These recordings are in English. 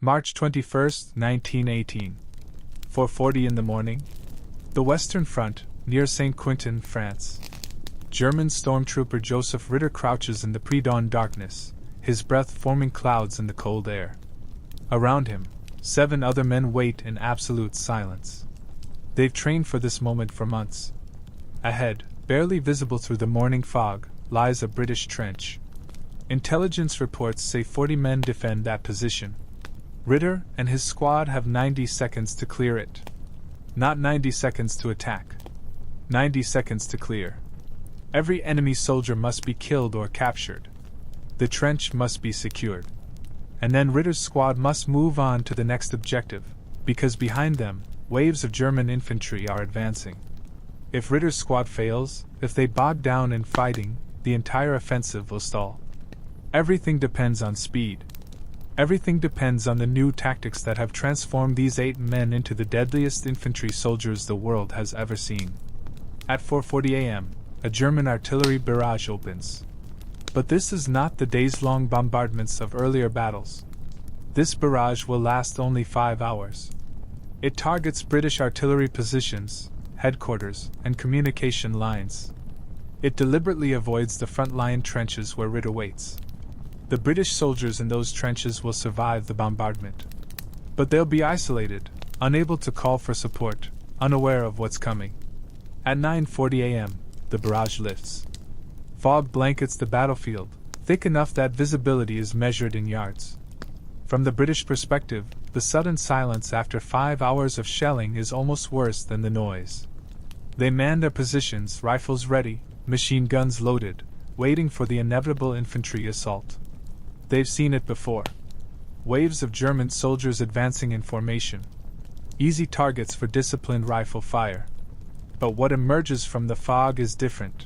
March 21, 1918. 4:40 in the morning. The Western Front, near St. Quentin, France. German stormtrooper Joseph Ritter crouches in the pre-dawn darkness, his breath forming clouds in the cold air. Around him, 7 other men wait in absolute silence. They've trained for this moment for months. Ahead, barely visible through the morning fog, lies a British trench. Intelligence reports say 40 men defend that position. Ritter and his squad have 90 seconds to clear it. Not 90 seconds to attack. 90 seconds to clear. Every enemy soldier must be killed or captured. The trench must be secured. And then Ritter's squad must move on to the next objective, because behind them, waves of German infantry are advancing. If Ritter's squad fails, if they bog down in fighting, the entire offensive will stall. Everything depends on speed. Everything depends on the new tactics that have transformed these 8 men into the deadliest infantry soldiers the world has ever seen. At 4:40 a.m., a German artillery barrage opens. But this is not the days-long bombardments of earlier battles. This barrage will last only 5 hours. It targets British artillery positions, headquarters, and communication lines. It deliberately avoids the front-line trenches where Ritter waits. The British soldiers in those trenches will survive the bombardment. But they'll be isolated, unable to call for support, unaware of what's coming. At 9:40 a.m., the barrage lifts. Fog blankets the battlefield, thick enough that visibility is measured in yards. From the British perspective, the sudden silence after 5 hours of shelling is almost worse than the noise. They man their positions, rifles ready, machine guns loaded, waiting for the inevitable infantry assault. They've seen it before. Waves of German soldiers advancing in formation. Easy targets for disciplined rifle fire. But what emerges from the fog is different.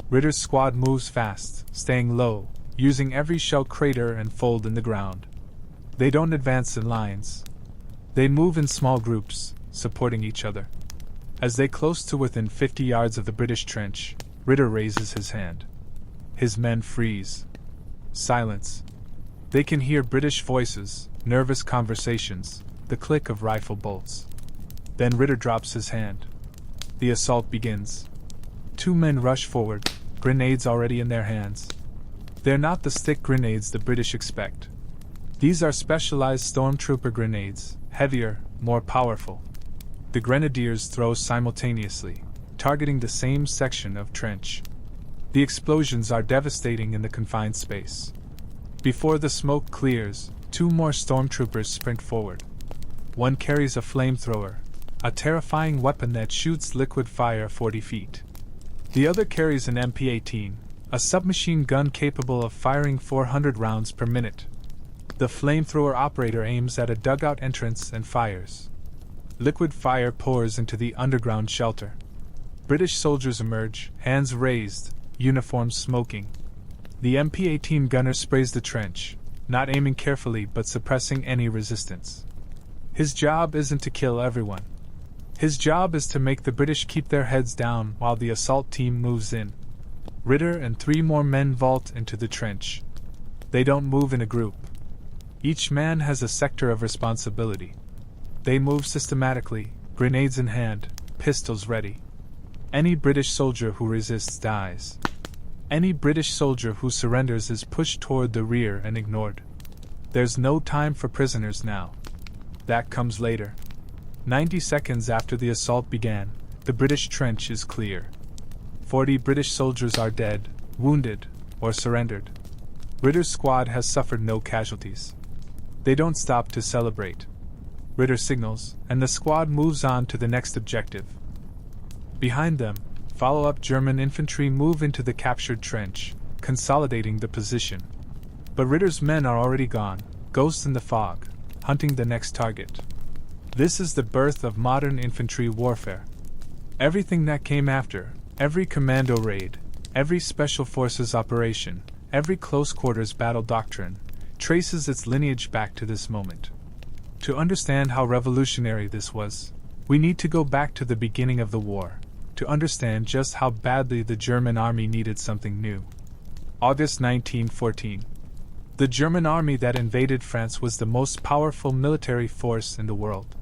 Ritter's squad moves fast, staying low, using every shell crater and fold in the ground. They don't advance in lines. They move in small groups, supporting each other. As they close to within 50 yards of the British trench, Ritter raises his hand. His men freeze. Silence. They can hear British voices, nervous conversations, the click of rifle bolts. Then Ritter drops his hand. The assault begins. 2 men rush forward, grenades already in their hands. They're not the stick grenades the British expect. These are specialized Stormtrooper grenades, heavier, more powerful. The grenadiers throw simultaneously, targeting the same section of trench. The explosions are devastating in the confined space. Before the smoke clears, 2 more stormtroopers sprint forward. One carries a flamethrower, a terrifying weapon that shoots liquid fire 40 feet. The other carries an MP-18, a submachine gun capable of firing 400 rounds per minute. The flamethrower operator aims at a dugout entrance and fires. Liquid fire pours into the underground shelter. British soldiers emerge, hands raised, uniforms smoking. The MP-18 gunner sprays the trench, not aiming carefully but suppressing any resistance. His job isn't to kill everyone. His job is to make the British keep their heads down while the assault team moves in. Ritter and 3 more men vault into the trench. They don't move in a group. Each man has a sector of responsibility. They move systematically, grenades in hand, pistols ready. Any British soldier who resists dies. Any British soldier who surrenders is pushed toward the rear and ignored. There's no time for prisoners now. That comes later. 90 seconds after the assault began, the British trench is clear. 40 British soldiers are dead, wounded, or surrendered. Ritter's squad has suffered no casualties. They don't stop to celebrate. Ritter signals, and the squad moves on to the next objective. Behind them, follow-up German infantry move into the captured trench, consolidating the position. But Ritter's men are already gone, ghosts in the fog, hunting the next target. This is the birth of modern infantry warfare. Everything that came after, every commando raid, every special forces operation, every close-quarters battle doctrine, traces its lineage back to this moment. To understand how revolutionary this was, we need to go back to the beginning of the war, to understand just how badly the German army needed something new. August 1914. The German army that invaded France was the most powerful military force in the world.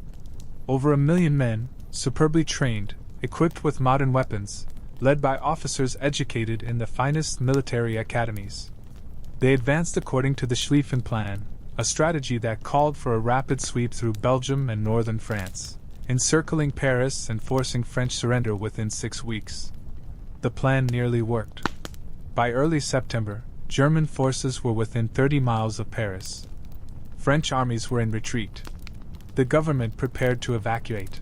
Over 1 million men, superbly trained, equipped with modern weapons, led by officers educated in the finest military academies. They advanced according to the Schlieffen Plan, a strategy that called for a rapid sweep through Belgium and northern France, encircling Paris and forcing French surrender within 6 weeks. The plan nearly worked. By early September, German forces were within 30 miles of Paris. French armies were in retreat. The government prepared to evacuate.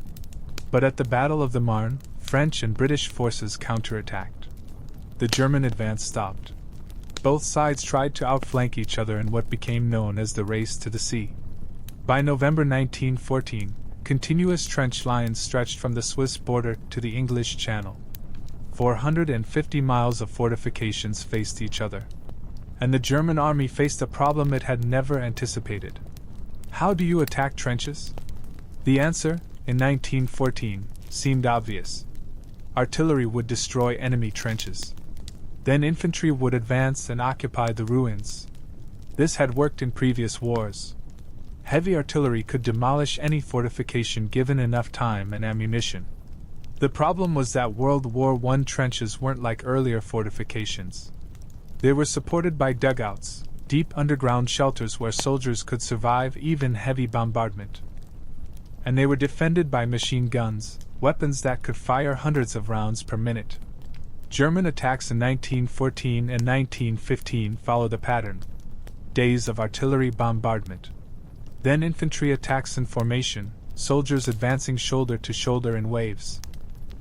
But at the Battle of the Marne, French and British forces counterattacked. The German advance stopped. Both sides tried to outflank each other in what became known as the Race to the Sea. By November 1914, continuous trench lines stretched from the Swiss border to the English Channel. 450 miles of fortifications faced each other. And the German army faced a problem it had never anticipated. How do you attack trenches? The answer, in 1914, seemed obvious. Artillery would destroy enemy trenches. Then infantry would advance and occupy the ruins. This had worked in previous wars. Heavy artillery could demolish any fortification given enough time and ammunition. The problem was that World War I trenches weren't like earlier fortifications. They were supported by dugouts, deep underground shelters where soldiers could survive even heavy bombardment. And they were defended by machine guns, weapons that could fire hundreds of rounds per minute. German attacks in 1914 and 1915 followed the pattern. Days of artillery bombardment. Then infantry attacks in formation, soldiers advancing shoulder to shoulder in waves.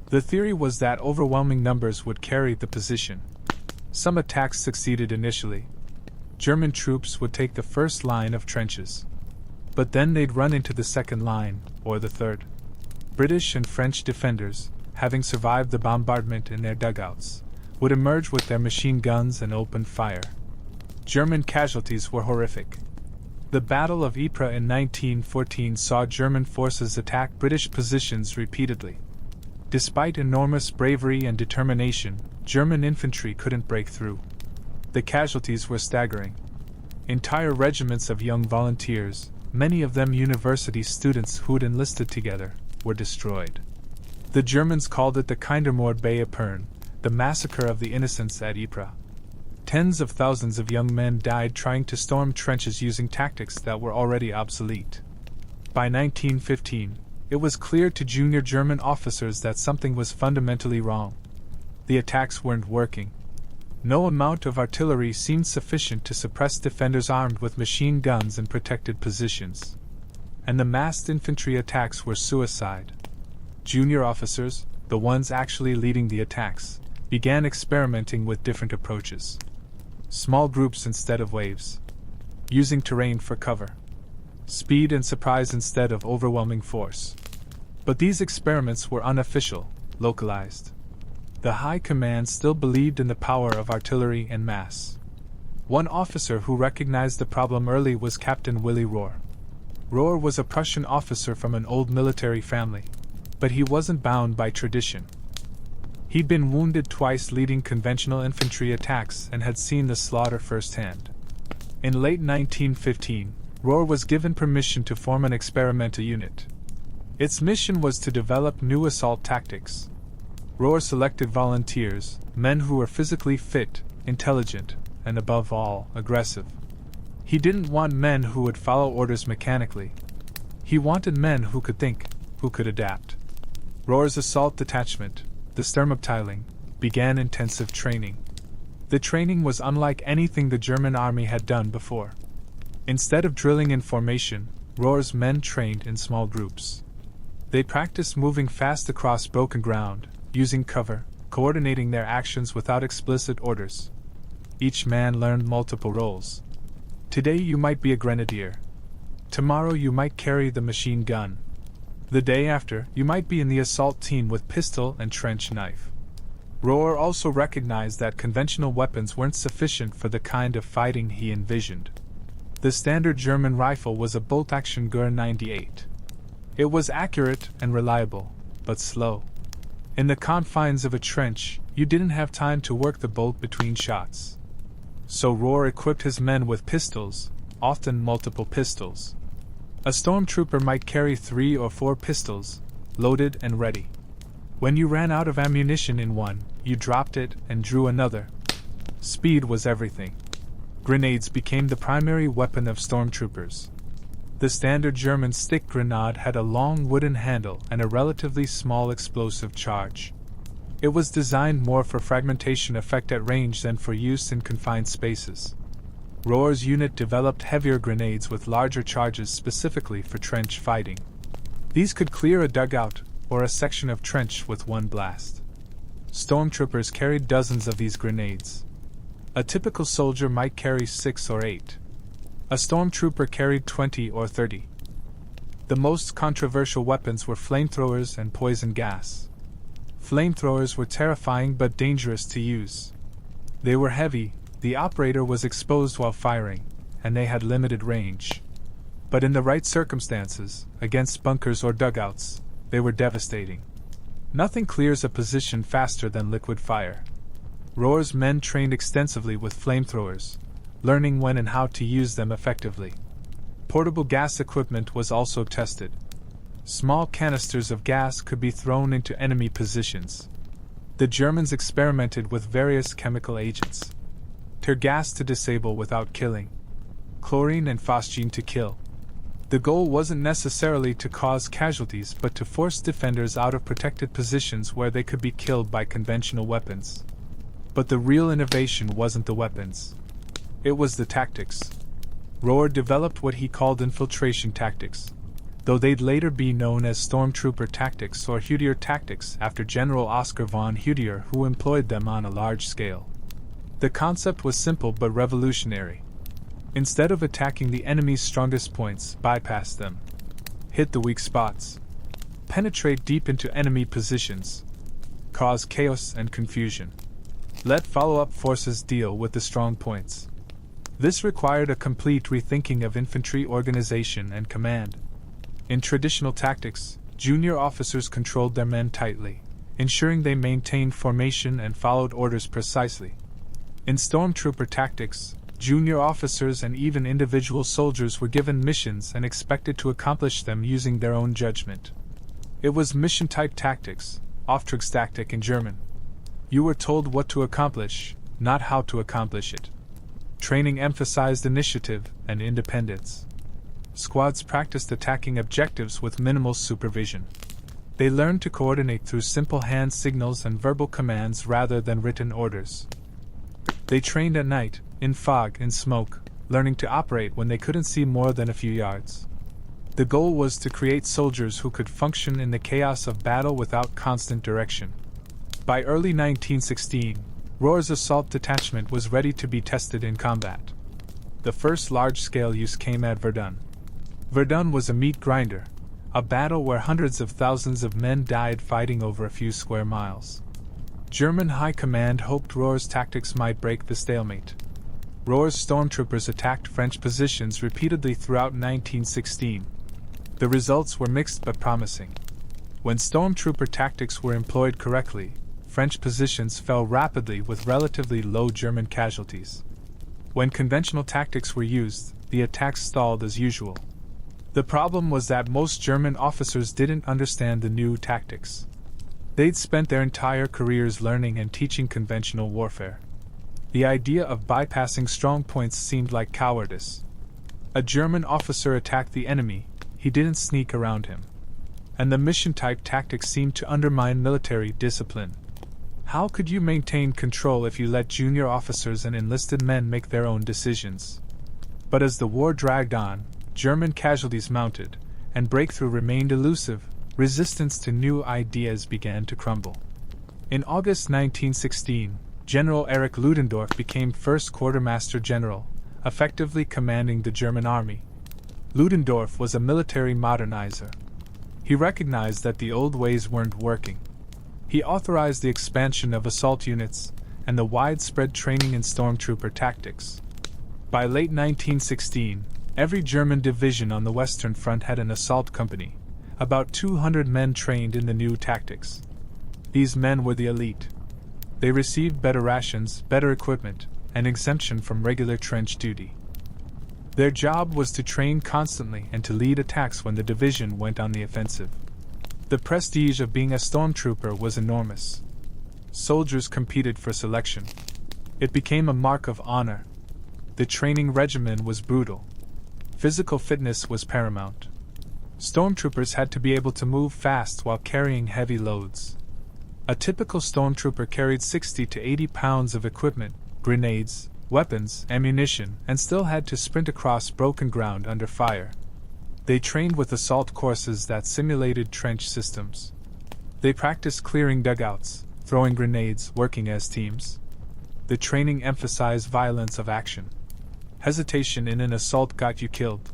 The theory was that overwhelming numbers would carry the position. Some attacks succeeded initially. German troops would take the first line of trenches. But then they'd run into the second line, or the third. British and French defenders, having survived the bombardment in their dugouts, would emerge with their machine guns and open fire. German casualties were horrific. The Battle of Ypres in 1914 saw German forces attack British positions repeatedly. Despite enormous bravery and determination, German infantry couldn't break through. The casualties were staggering. Entire regiments of young volunteers, many of them university students who'd enlisted together, were destroyed. The Germans called it the Kindermord bei Ypern, the massacre of the innocents at Ypres. Tens of thousands of young men died trying to storm trenches using tactics that were already obsolete. By 1915, it was clear to junior German officers that something was fundamentally wrong. The attacks weren't working. No amount of artillery seemed sufficient to suppress defenders armed with machine guns in protected positions. And the massed infantry attacks were suicide. Junior officers, the ones actually leading the attacks, began experimenting with different approaches. Small groups instead of waves. Using terrain for cover. Speed and surprise instead of overwhelming force. But these experiments were unofficial, localized. The high command still believed in the power of artillery en masse. One officer who recognized the problem early was Captain Willy Rohr. Rohr was a Prussian officer from an old military family, but he wasn't bound by tradition. He'd been wounded twice leading conventional infantry attacks and had seen the slaughter firsthand. In late 1915, Rohr was given permission to form an experimental unit. Its mission was to develop new assault tactics. Rohr selected volunteers, men who were physically fit, intelligent, and above all, aggressive. He didn't want men who would follow orders mechanically. He wanted men who could think, who could adapt. Rohr's assault detachment, the Sturmbataillon, began intensive training. The training was unlike anything the German army had done before. Instead of drilling in formation, Rohr's men trained in small groups. They practiced moving fast across broken ground, using cover, coordinating their actions without explicit orders. Each man learned multiple roles. Today you might be a grenadier. Tomorrow you might carry the machine gun. The day after, you might be in the assault team with pistol and trench knife. Rohr also recognized that conventional weapons weren't sufficient for the kind of fighting he envisioned. The standard German rifle was a bolt-action Gur 98. It was accurate and reliable, but slow. In the confines of a trench, you didn't have time to work the bolt between shots. so Rohr equipped his men with pistols, often multiple pistols. A stormtrooper might carry 3 or 4 pistols, loaded and ready. When you ran out of ammunition in one, you dropped it and drew another. Speed was everything. Grenades became the primary weapon of stormtroopers. The standard German stick grenade had a long wooden handle and a relatively small explosive charge. It was designed more for fragmentation effect at range than for use in confined spaces. Rohr's unit developed heavier grenades with larger charges specifically for trench fighting. These could clear a dugout or a section of trench with one blast. Stormtroopers carried dozens of these grenades. A typical soldier might carry 6 or 8. A stormtrooper carried 20 or 30. The most controversial weapons were flamethrowers and poison gas. Flamethrowers were terrifying but dangerous to use. They were heavy, the operator was exposed while firing, and they had limited range. But in the right circumstances, against bunkers or dugouts, they were devastating. Nothing clears a position faster than liquid fire. Rohr's men trained extensively with flamethrowers, learning when and how to use them effectively. Portable gas equipment was also tested. Small canisters of gas could be thrown into enemy positions. The Germans experimented with various chemical agents. Tear gas to disable without killing. Chlorine and phosgene to kill. The goal wasn't necessarily to cause casualties but to force defenders out of protected positions where they could be killed by conventional weapons. But the real innovation wasn't the weapons. It was the tactics. Rohr developed what he called infiltration tactics, though they'd later be known as Stormtrooper tactics or Hutier tactics after General Oskar von Hutier, who employed them on a large scale. The concept was simple but revolutionary. Instead of attacking the enemy's strongest points, bypass them. Hit the weak spots. Penetrate deep into enemy positions. Cause chaos and confusion. Let follow-up forces deal with the strong points. This required a complete rethinking of infantry organization and command. In traditional tactics, junior officers controlled their men tightly, ensuring they maintained formation and followed orders precisely. In Stormtrooper tactics, junior officers and even individual soldiers were given missions and expected to accomplish them using their own judgment. It was mission-type tactics, Auftragstaktik in German. You were told what to accomplish, not how to accomplish it. Training emphasized initiative and independence. Squads practiced attacking objectives with minimal supervision. They learned to coordinate through simple hand signals and verbal commands rather than written orders. They trained at night, in fog and smoke, learning to operate when they couldn't see more than a few yards. The goal was to create soldiers who could function in the chaos of battle without constant direction. By early 1916, Rohr's assault detachment was ready to be tested in combat. The first large-scale use came at Verdun. Verdun was a meat grinder, a battle where hundreds of thousands of men died fighting over a few square miles. German High Command hoped Rohr's tactics might break the stalemate. Rohr's stormtroopers attacked French positions repeatedly throughout 1916. The results were mixed but promising. When stormtrooper tactics were employed correctly, French positions fell rapidly with relatively low German casualties. When conventional tactics were used, the attacks stalled as usual. The problem was that most German officers didn't understand the new tactics. They'd spent their entire careers learning and teaching conventional warfare. The idea of bypassing strong points seemed like cowardice. A German officer attacked the enemy, he didn't sneak around him. And the mission-type tactics seemed to undermine military discipline. How could you maintain control if you let junior officers and enlisted men make their own decisions? But as the war dragged on, German casualties mounted, and breakthrough remained elusive. Resistance to new ideas began to crumble. In August 1916, General Erich Ludendorff became first Quartermaster General, effectively commanding the German army. Ludendorff was a military modernizer. He recognized that the old ways weren't working. He authorized the expansion of assault units and the widespread training in stormtrooper tactics. By late 1916, every German division on the Western Front had an assault company, about 200 men trained in the new tactics. These men were the elite. They received better rations, better equipment, an exemption from regular trench duty. Their job was to train constantly and to lead attacks when the division went on the offensive. The prestige of being a stormtrooper was enormous. Soldiers competed for selection. It became a mark of honor. The training regimen was brutal. Physical fitness was paramount. Stormtroopers had to be able to move fast while carrying heavy loads. A typical stormtrooper carried 60 to 80 pounds of equipment, grenades, weapons, ammunition, and still had to sprint across broken ground under fire. They trained with assault courses that simulated trench systems. They practiced clearing dugouts, throwing grenades, working as teams. The training emphasized violence of action. Hesitation in an assault got you killed.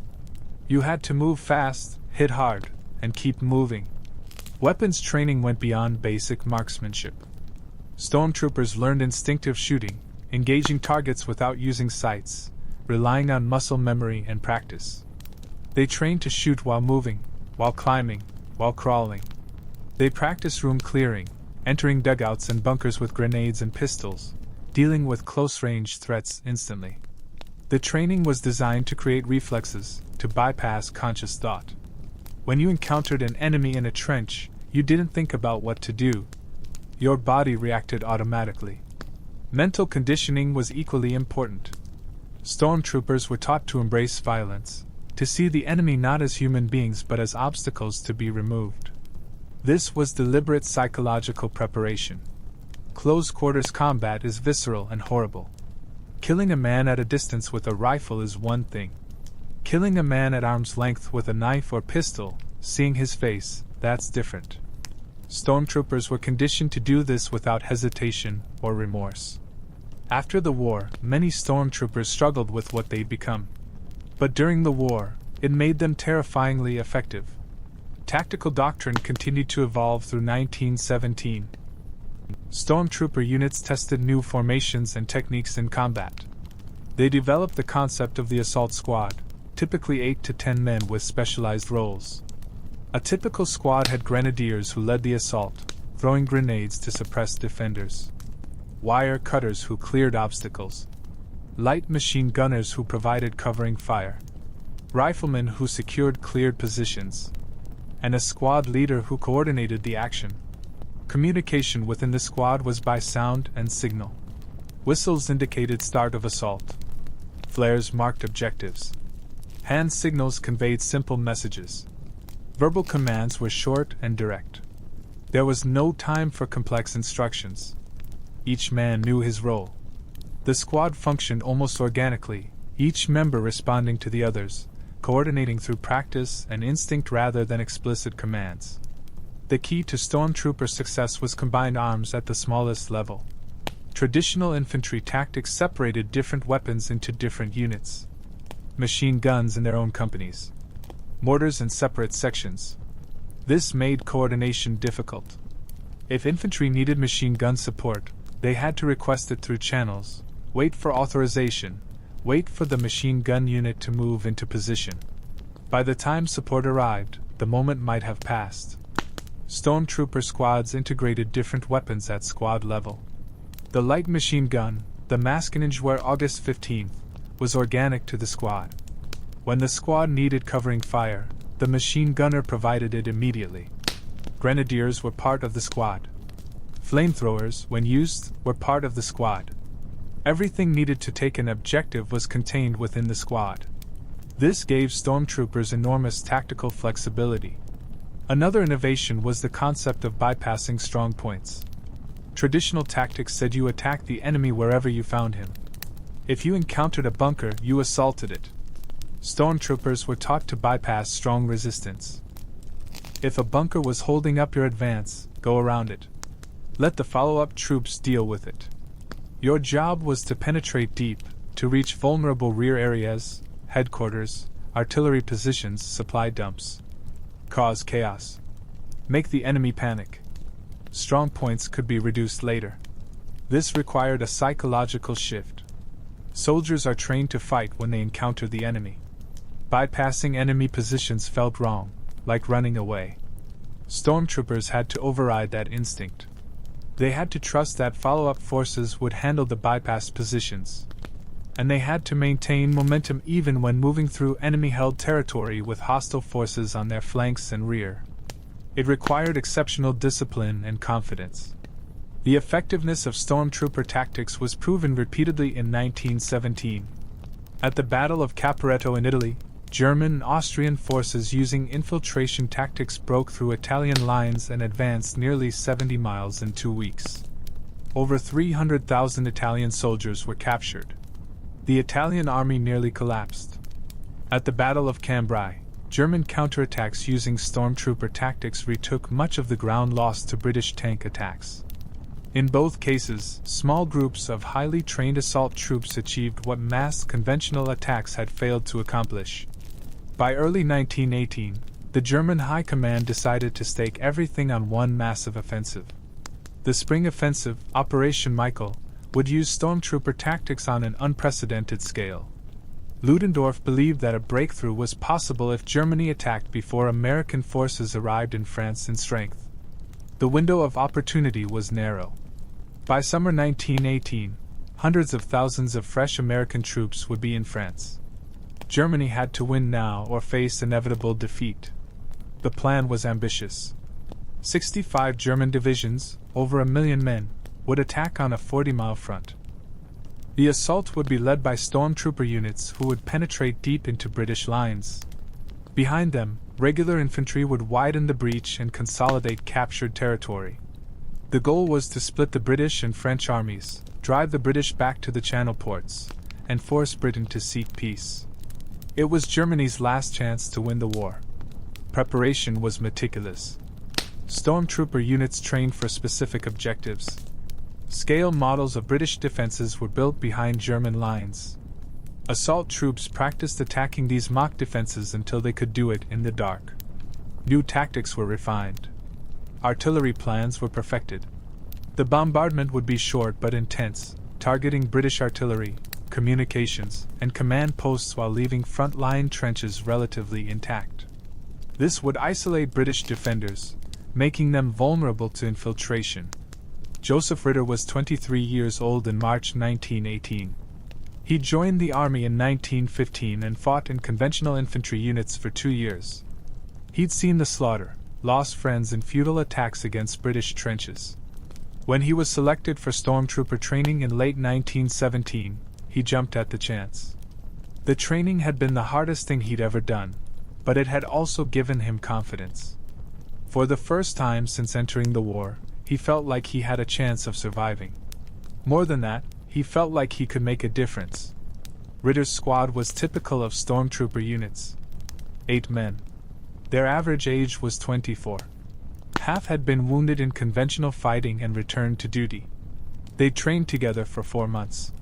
You had to move fast, hit hard, and keep moving. Weapons training went beyond basic marksmanship. Stormtroopers learned instinctive shooting, engaging targets without using sights, relying on muscle memory and practice. They trained to shoot while moving, while climbing, while crawling. They practiced room clearing, entering dugouts and bunkers with grenades and pistols, dealing with close-range threats instantly. The training was designed to create reflexes, to bypass conscious thought. When you encountered an enemy in a trench, you didn't think about what to do. Your body reacted automatically. Mental conditioning was equally important. Stormtroopers were taught to embrace violence, to see the enemy not as human beings but as obstacles to be removed. This was deliberate psychological preparation. Close-quarters combat is visceral and horrible. Killing a man at a distance with a rifle is one thing. Killing a man at arm's length with a knife or pistol, seeing his face, that's different. Stormtroopers were conditioned to do this without hesitation or remorse. After the war, many stormtroopers struggled with what they'd become. But during the war, it made them terrifyingly effective. Tactical doctrine continued to evolve through 1917. Stormtrooper units tested new formations and techniques in combat. They developed the concept of the assault squad, typically 8 to 10 men with specialized roles. A typical squad had grenadiers who led the assault, throwing grenades to suppress defenders. Wire cutters who cleared obstacles. Light machine gunners who provided covering fire. Riflemen who secured cleared positions. And a squad leader who coordinated the action. Communication within the squad was by sound and signal. Whistles indicated start of assault. Flares marked objectives. Hand signals conveyed simple messages. Verbal commands were short and direct. There was no time for complex instructions. Each man knew his role. The squad functioned almost organically, each member responding to the others, coordinating through practice and instinct rather than explicit commands. The key to stormtrooper success was combined arms at the smallest level. Traditional infantry tactics separated different weapons into different units. Machine guns in their own companies. Mortars in separate sections. This made coordination difficult. If infantry needed machine gun support, they had to request it through channels, wait for authorization, wait for the machine gun unit to move into position. By the time support arrived, the moment might have passed. Stormtrooper squads integrated different weapons at squad level. The light machine gun, the Maskeningewehre August 15th, was organic to the squad. When the squad needed covering fire, the machine gunner provided it immediately. Grenadiers were part of the squad. Flamethrowers, when used, were part of the squad. Everything needed to take an objective was contained within the squad. This gave stormtroopers enormous tactical flexibility. Another innovation was the concept of bypassing strong points. Traditional tactics said you attacked the enemy wherever you found him. If you encountered a bunker, you assaulted it. Stormtroopers were taught to bypass strong resistance. If a bunker was holding up your advance, go around it. Let the follow-up troops deal with it. Your job was to penetrate deep, to reach vulnerable rear areas, headquarters, artillery positions, supply dumps. Cause chaos. Make the enemy panic. Strong points could be reduced later. This required a psychological shift. Soldiers are trained to fight when they encounter the enemy. Bypassing enemy positions felt wrong, like running away. Stormtroopers had to override that instinct. They had to trust that follow-up forces would handle the bypassed positions. And they had to maintain momentum even when moving through enemy-held territory with hostile forces on their flanks and rear. It required exceptional discipline and confidence. The effectiveness of stormtrooper tactics was proven repeatedly in 1917. At the Battle of Caporetto in Italy, German and Austrian forces using infiltration tactics broke through Italian lines and advanced nearly 70 miles in 2 weeks. Over 300,000 Italian soldiers were captured. The Italian army nearly collapsed. At the Battle of Cambrai, German counterattacks using stormtrooper tactics retook much of the ground lost to British tank attacks. In both cases, small groups of highly trained assault troops achieved what massed conventional attacks had failed to accomplish. By early 1918, the German High Command decided to stake everything on one massive offensive. The spring offensive, Operation Michael, would use stormtrooper tactics on an unprecedented scale. Ludendorff believed that a breakthrough was possible if Germany attacked before American forces arrived in France in strength. The window of opportunity was narrow. By summer 1918, hundreds of thousands of fresh American troops would be in France. Germany had to win now or face inevitable defeat. The plan was ambitious. 65 German divisions, over 1 million men, would attack on a 40-mile front. The assault would be led by stormtrooper units who would penetrate deep into British lines. Behind them, regular infantry would widen the breach and consolidate captured territory. The goal was to split the British and French armies, drive the British back to the Channel ports, and force Britain to seek peace. It was Germany's last chance to win the war. Preparation was meticulous. Stormtrooper units trained for specific objectives. Scale models of British defenses were built behind German lines. Assault troops practiced attacking these mock defenses until they could do it in the dark. New tactics were refined. Artillery plans were perfected. The bombardment would be short but intense, targeting British artillery, communications, and command posts while leaving front-line trenches relatively intact. This would isolate British defenders, making them vulnerable to infiltration. Joseph Ritter was 23 years old in March 1918. He joined the army in 1915 and fought in conventional infantry units for 2 years. He'd seen the slaughter, lost friends in futile attacks against British trenches. When he was selected for stormtrooper training in late 1917, he jumped at the chance. The training had been the hardest thing he'd ever done, but it had also given him confidence. For the first time since entering the war, he felt like he had a chance of surviving. More than that, he felt like he could make a difference. Ritter's squad was typical of stormtrooper units. 8 men. Their average age was 24. Half had been wounded in conventional fighting and returned to duty. They trained together for 4 months.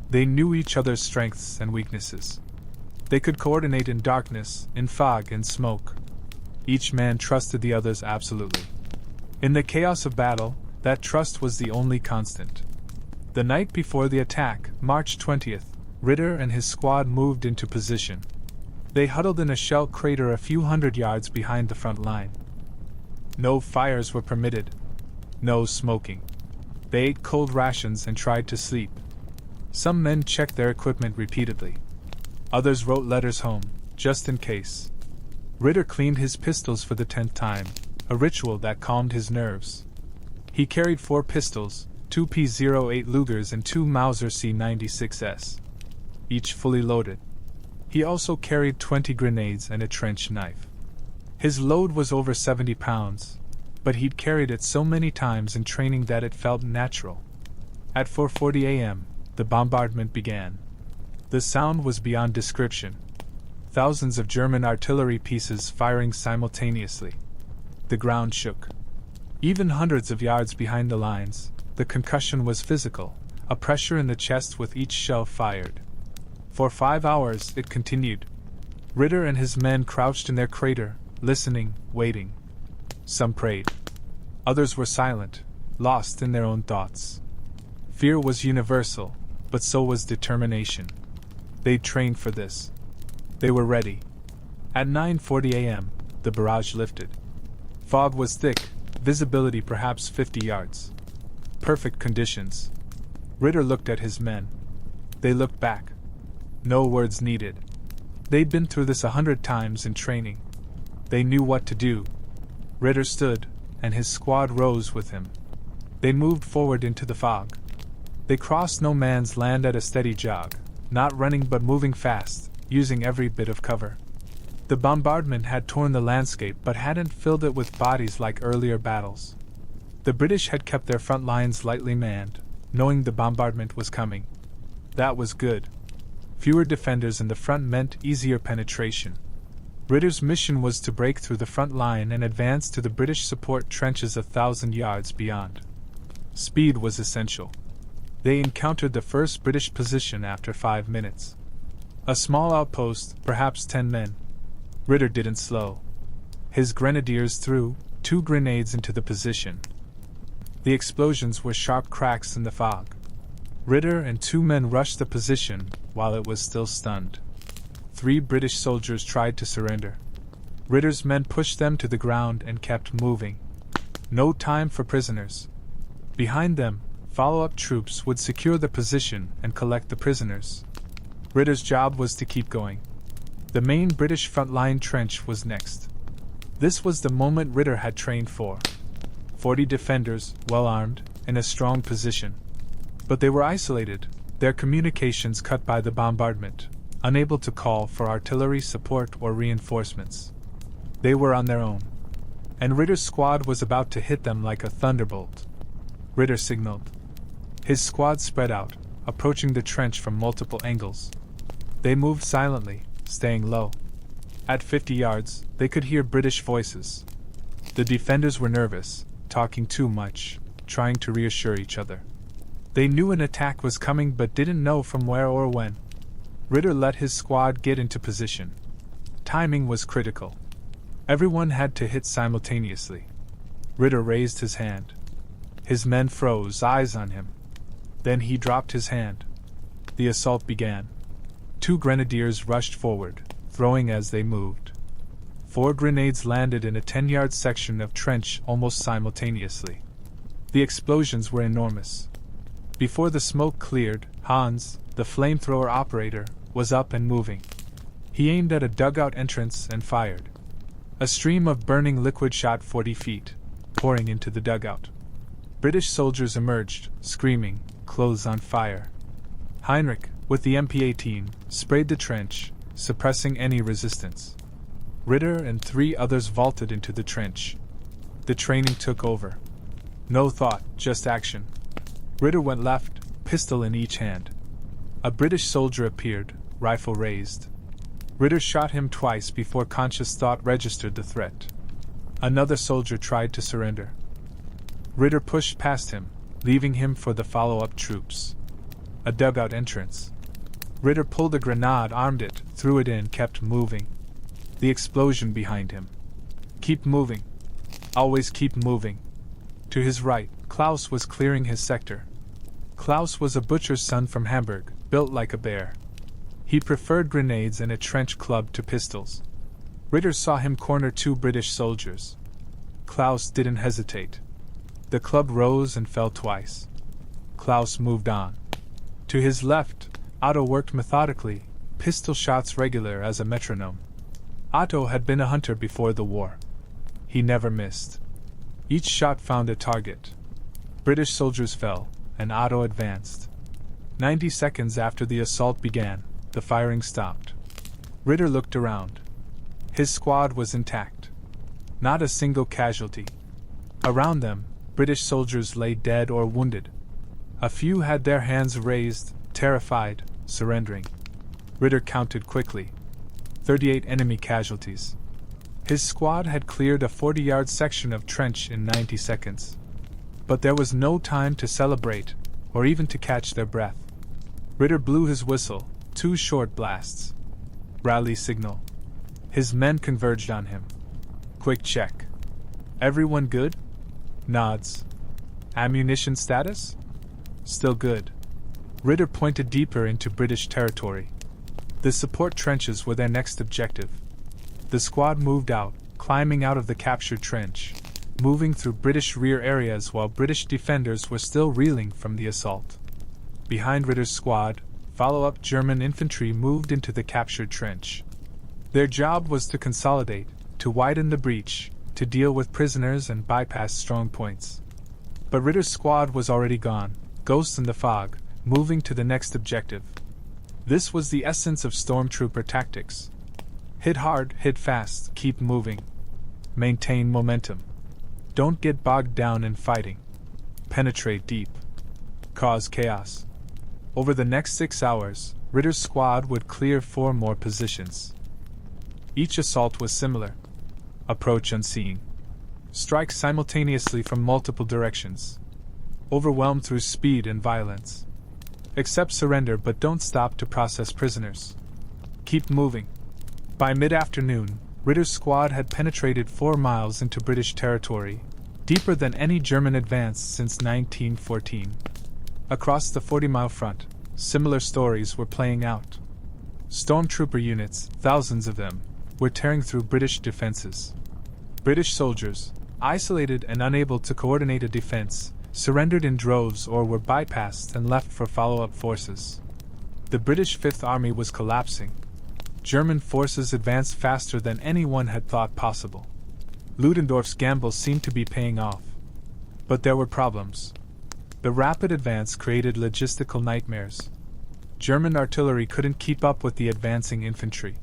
They knew each other's strengths and weaknesses. They could coordinate in darkness, in fog, and smoke. Each man trusted the others absolutely. In the chaos of battle, that trust was the only constant. The night before the attack, March 20th, Ritter and his squad moved into position. They huddled in a shell crater a few hundred yards behind the front line. No fires were permitted. No smoking. They ate cold rations and tried to sleep. Some men checked their equipment repeatedly. Others wrote letters home, just in case. Ritter cleaned his pistols for the 10th time, a ritual that calmed his nerves. He carried 4 pistols, 2 P-08 Lugers and 2 Mauser C-96s, each fully loaded. He also carried 20 grenades and a trench knife. His load was over 70 pounds, but he'd carried it so many times in training that it felt natural. At 4:40 a.m., the bombardment began. The sound was beyond description. Thousands of German artillery pieces firing simultaneously. The ground shook. Even hundreds of yards behind the lines, the concussion was physical, a pressure in the chest with each shell fired. For 5 hours it continued. Ritter and his men crouched in their crater, listening, waiting. Some prayed. Others were silent, lost in their own thoughts. Fear was universal, but so was determination. They'd trained for this. They were ready. At 9:40 a.m., the barrage lifted. Fog was thick, visibility perhaps 50 yards. Perfect conditions. Ritter looked at his men. They looked back. No words needed. They'd been through this 100 times in training. They knew what to do. Ritter stood, and his squad rose with him. They moved forward into the fog. They crossed no man's land at a steady jog, not running but moving fast, using every bit of cover. The bombardment had torn the landscape but hadn't filled it with bodies like earlier battles. The British had kept their front lines lightly manned, knowing the bombardment was coming. That was good. Fewer defenders in the front meant easier penetration. Ritter's mission was to break through the front line and advance to the British support trenches 1,000 yards beyond. Speed was essential. They encountered the first British position after 5 minutes. A small outpost, perhaps 10 men. Ritter didn't slow. His grenadiers threw 2 grenades into the position. The explosions were sharp cracks in the fog. Ritter and 2 men rushed the position while it was still stunned. 3 British soldiers tried to surrender. Ritter's men pushed them to the ground and kept moving. No time for prisoners. Behind them, follow-up troops would secure the position and collect the prisoners. Ritter's job was to keep going. The main British front-line trench was next. This was the moment Ritter had trained for. 40 defenders, well-armed, in a strong position. But they were isolated, their communications cut by the bombardment, unable to call for artillery support or reinforcements. They were on their own. And Ritter's squad was about to hit them like a thunderbolt. Ritter signaled. His squad spread out, approaching the trench from multiple angles. They moved silently, staying low. At 50 yards, they could hear British voices. The defenders were nervous, talking too much, trying to reassure each other. They knew an attack was coming but didn't know from where or when. Ritter let his squad get into position. Timing was critical. Everyone had to hit simultaneously. Ritter raised his hand. His men froze, eyes on him. Then he dropped his hand. The assault began. 2 grenadiers rushed forward, throwing as they moved. 4 grenades landed in a 10-yard section of trench almost simultaneously. The explosions were enormous. Before the smoke cleared, Hans, the flamethrower operator, was up and moving. He aimed at a dugout entrance and fired. A stream of burning liquid shot 40 feet, pouring into the dugout. British soldiers emerged, screaming, clothes on fire. Heinrich, with the MP-18, sprayed the trench, suppressing any resistance. Ritter and 3 others vaulted into the trench. The training took over. No thought, just action. Ritter went left, pistol in each hand. A British soldier appeared, rifle raised. Ritter shot him twice before conscious thought registered the threat. Another soldier tried to surrender. Ritter pushed past him, leaving him for the follow-up troops. A dugout entrance. Ritter pulled a grenade, armed it, threw it in, kept moving. The explosion behind him. Keep moving. Always keep moving. To his right, Klaus was clearing his sector. Klaus was a butcher's son from Hamburg, built like a bear. He preferred grenades and a trench club to pistols. Ritter saw him corner 2 British soldiers. Klaus didn't hesitate. The club rose and fell twice. Klaus moved on. To his left, Otto worked methodically, pistol shots regular as a metronome. Otto had been a hunter before the war. He never missed. Each shot found a target. British soldiers fell, and Otto advanced. 90 seconds after the assault began, the firing stopped. Ritter looked around. His squad was intact. Not a single casualty. Around them, British soldiers lay dead or wounded. A few had their hands raised, terrified, surrendering. Ritter counted quickly. 38 enemy casualties. His squad had cleared a 40-yard section of trench in 90 seconds. But there was no time to celebrate, or even to catch their breath. Ritter blew his whistle, 2 short blasts. Rally signal. His men converged on him. Quick check. Everyone good? Nods. Ammunition status? Still good. Ritter pointed deeper into British territory. The support trenches were their next objective. The squad moved out, climbing out of the captured trench. moving through British rear areas while British defenders were still reeling from the assault. Behind Ritter's squad, follow-up German infantry moved into the captured trench. Their job was to consolidate, to widen the breach, to deal with prisoners and bypass strong points. But Ritter's squad was already gone, ghosts in the fog, moving to the next objective. This was the essence of Stormtrooper tactics. Hit hard, hit fast, keep moving. Maintain momentum. Don't get bogged down in fighting. Penetrate deep. Cause chaos. Over the next 6 hours, Ritter's squad would clear 4 more positions. Each assault was similar. Approach unseeing. Strike simultaneously from multiple directions. Overwhelm through speed and violence. Accept surrender but don't stop to process prisoners. Keep moving. By mid-afternoon, Ritter's squad had penetrated 4 miles into British territory, deeper than any German advance since 1914. Across the 40-mile front, similar stories were playing out. Stormtrooper units, thousands of them, were tearing through British defenses. British soldiers, isolated and unable to coordinate a defense, surrendered in droves or were bypassed and left for follow-up forces. The British Fifth Army was collapsing. German forces advanced faster than anyone had thought possible. Ludendorff's gamble seemed to be paying off. But there were problems. The rapid advance created logistical nightmares. German artillery couldn't keep up with the advancing infantry.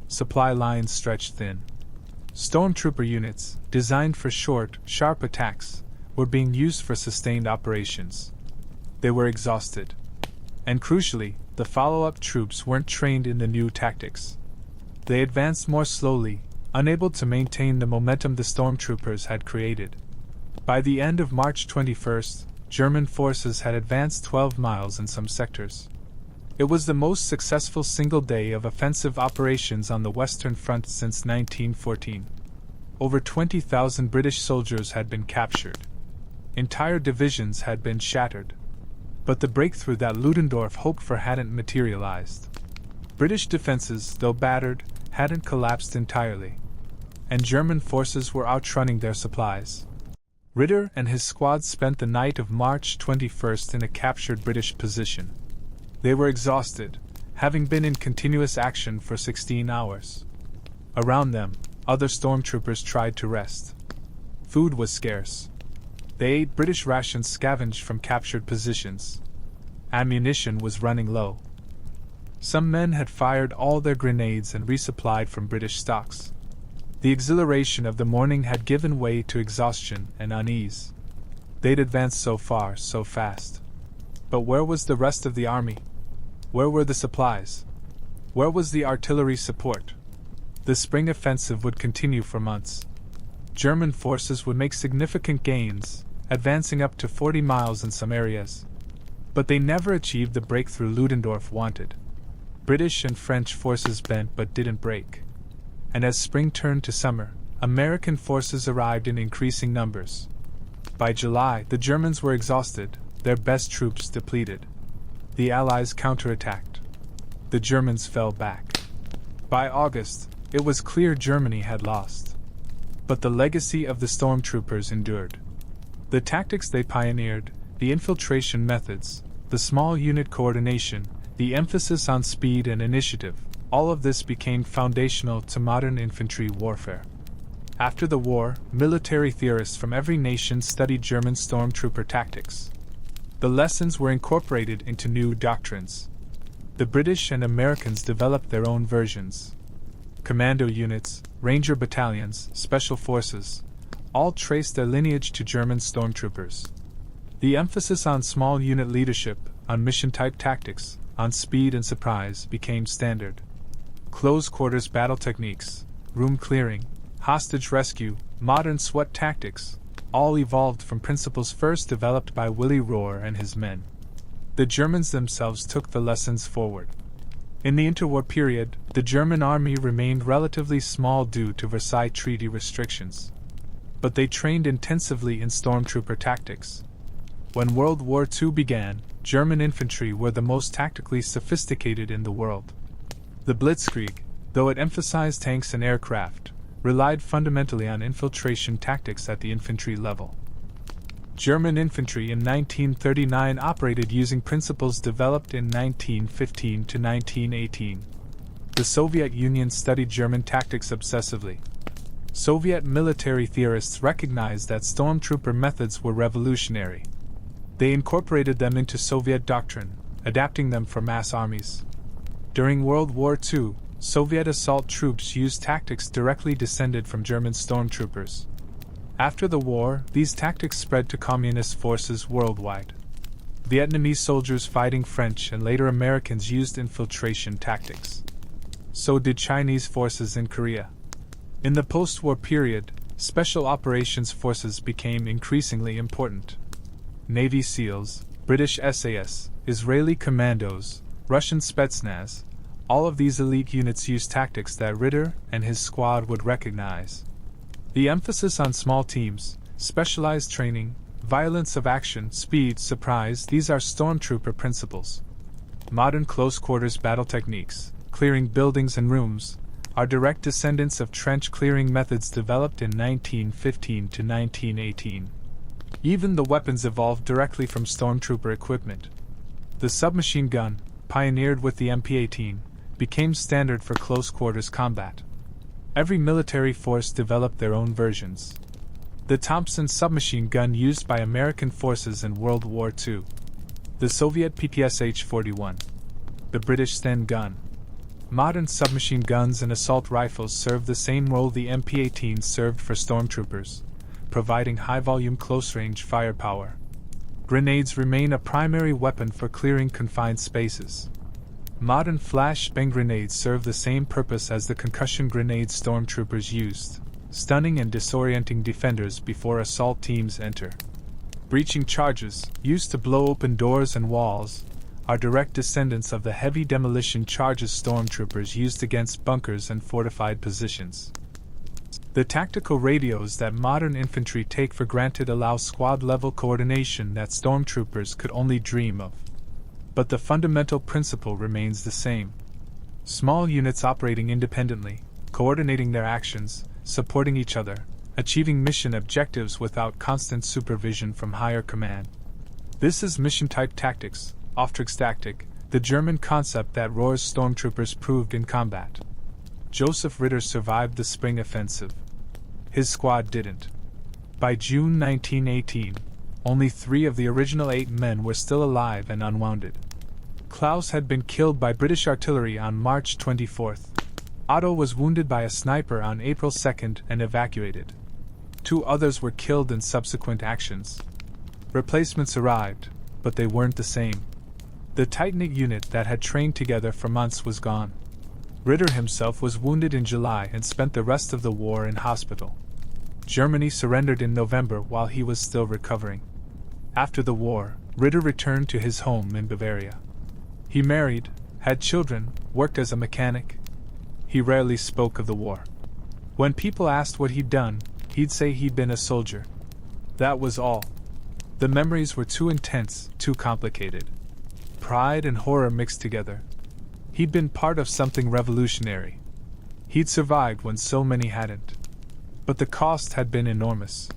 Supply lines stretched thin. Stormtrooper units, designed for short, sharp attacks, were being used for sustained operations. They were exhausted. And crucially, the follow-up troops weren't trained in the new tactics. They advanced more slowly, unable to maintain the momentum the stormtroopers had created. By the end of March 21st, German forces had advanced 12 miles in some sectors. It was the most successful single day of offensive operations on the Western Front since 1914. Over 20,000 British soldiers had been captured. Entire divisions had been shattered. But the breakthrough that Ludendorff hoped for hadn't materialized. British defenses, though battered, hadn't collapsed entirely. And German forces were outrunning their supplies. Ritter and his squad spent the night of March 21st in a captured British position. They were exhausted, having been in continuous action for 16 hours. Around them, other stormtroopers tried to rest. Food was scarce. They ate British rations scavenged from captured positions. Ammunition was running low. Some men had fired all their grenades and resupplied from British stocks. The exhilaration of the morning had given way to exhaustion and unease. They'd advanced so far, so fast. But where was the rest of the army? Where were the supplies? Where was the artillery support? The spring offensive would continue for months. German forces would make significant gains, advancing up to 40 miles in some areas. But they never achieved the breakthrough Ludendorff wanted. British and French forces bent but didn't break. And as spring turned to summer, American forces arrived in increasing numbers. By July, the Germans were exhausted, their best troops depleted. The Allies counterattacked. The Germans fell back. By August, it was clear Germany had lost. But the legacy of the stormtroopers endured. The tactics they pioneered, the infiltration methods, the small unit coordination, the emphasis on speed and initiative, all of this became foundational to modern infantry warfare. After the war, military theorists from every nation studied German stormtrooper tactics. The lessons were incorporated into new doctrines. The British and Americans developed their own versions. Commando units, ranger battalions, special forces, all traced their lineage to German stormtroopers. The emphasis on small unit leadership, on mission-type tactics, on speed and surprise became standard. Close-quarters battle techniques, room clearing, hostage rescue, modern SWAT tactics, all evolved from principles first developed by Willy Rohr and his men. The Germans themselves took the lessons forward. In the interwar period, the German army remained relatively small due to Versailles Treaty restrictions. But they trained intensively in stormtrooper tactics. When World War II began, German infantry were the most tactically sophisticated in the world. The Blitzkrieg, though it emphasized tanks and aircraft, relied fundamentally on infiltration tactics at the infantry level. German infantry in 1939 operated using principles developed in 1915 to 1918. The Soviet Union studied German tactics obsessively. Soviet military theorists recognized that stormtrooper methods were revolutionary. They incorporated them into Soviet doctrine, adapting them for mass armies. During World War II, Soviet assault troops used tactics directly descended from German stormtroopers. After the war, these tactics spread to communist forces worldwide. Vietnamese soldiers fighting French and later Americans used infiltration tactics. So did Chinese forces in Korea. In the post-war period, special operations forces became increasingly important. Navy SEALs, British SAS, Israeli commandos, Russian Spetsnaz, all of these elite units used tactics that Ritter and his squad would recognize. The emphasis on small teams, specialized training, violence of action, speed, surprise, these are stormtrooper principles. Modern close-quarters battle techniques, clearing buildings and rooms, are direct descendants of trench clearing methods developed in 1915 to 1918. Even the weapons evolved directly from stormtrooper equipment. The submachine gun, pioneered with the MP-18, became standard for close-quarters combat. Every military force developed their own versions. The Thompson submachine gun used by American forces in World War II. The Soviet PPSH-41. The British Sten gun. Modern submachine guns and assault rifles serve the same role the MP-18 served for stormtroopers, providing high-volume close-range firepower. Grenades remain a primary weapon for clearing confined spaces. Modern flashbang grenades serve the same purpose as the concussion grenades stormtroopers used, stunning and disorienting defenders before assault teams enter. Breaching charges, used to blow open doors and walls, are direct descendants of the heavy demolition charges stormtroopers used against bunkers and fortified positions. The tactical radios that modern infantry take for granted allow squad-level coordination that stormtroopers could only dream of. But the fundamental principle remains the same. Small units operating independently, coordinating their actions, supporting each other, achieving mission objectives without constant supervision from higher command. This is mission-type tactics, Auftragstaktik, the German concept that Rohr's stormtroopers proved in combat. Joseph Ritter survived the spring offensive. His squad didn't. By June 1918, only 3 of the original 8 men were still alive and unwounded. Klaus had been killed by British artillery on March 24. Otto was wounded by a sniper on April 2 and evacuated. 2 others were killed in subsequent actions. Replacements arrived, but they weren't the same. The tight-knit unit that had trained together for months was gone. Ritter himself was wounded in July and spent the rest of the war in hospital. Germany surrendered in November while he was still recovering. After the war, Ritter returned to his home in Bavaria. He married, had children, worked as a mechanic. He rarely spoke of the war. When people asked what he'd done, he'd say he'd been a soldier. That was all. The memories were too intense, too complicated. Pride and horror mixed together. He'd been part of something revolutionary. He'd survived when so many hadn't. But the cost had been enormous.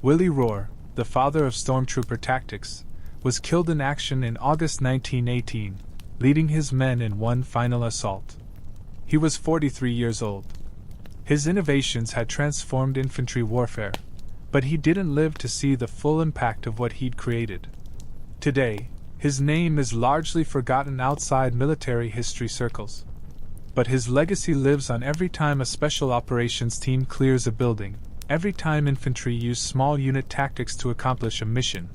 Willy Rohr, the father of stormtrooper tactics, was killed in action in August 1918, leading his men in one final assault. He was 43 years old. His innovations had transformed infantry warfare, but he didn't live to see the full impact of what he'd created. Today, his name is largely forgotten outside military history circles. But his legacy lives on every time a special operations team clears a building, every time infantry use small unit tactics to accomplish a mission,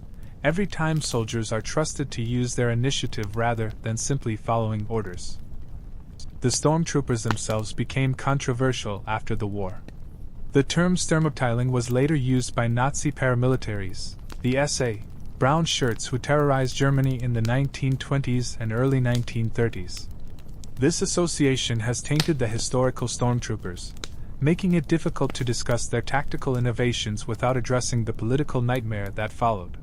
every time soldiers are trusted to use their initiative rather than simply following orders. The stormtroopers themselves became controversial after the war. The term Sturmbataillon was later used by Nazi paramilitaries, the SA, brown shirts who terrorized Germany in the 1920s and early 1930s. This association has tainted the historical stormtroopers, making it difficult to discuss their tactical innovations without addressing the political nightmare that followed.